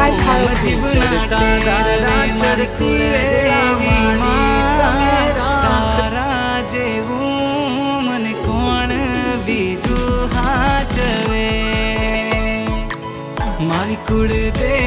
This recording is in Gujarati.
જીવના ડાડા ચરતી વેળા તારા જેવું મને કોણ બીજું હાચવે મારી કુળ દે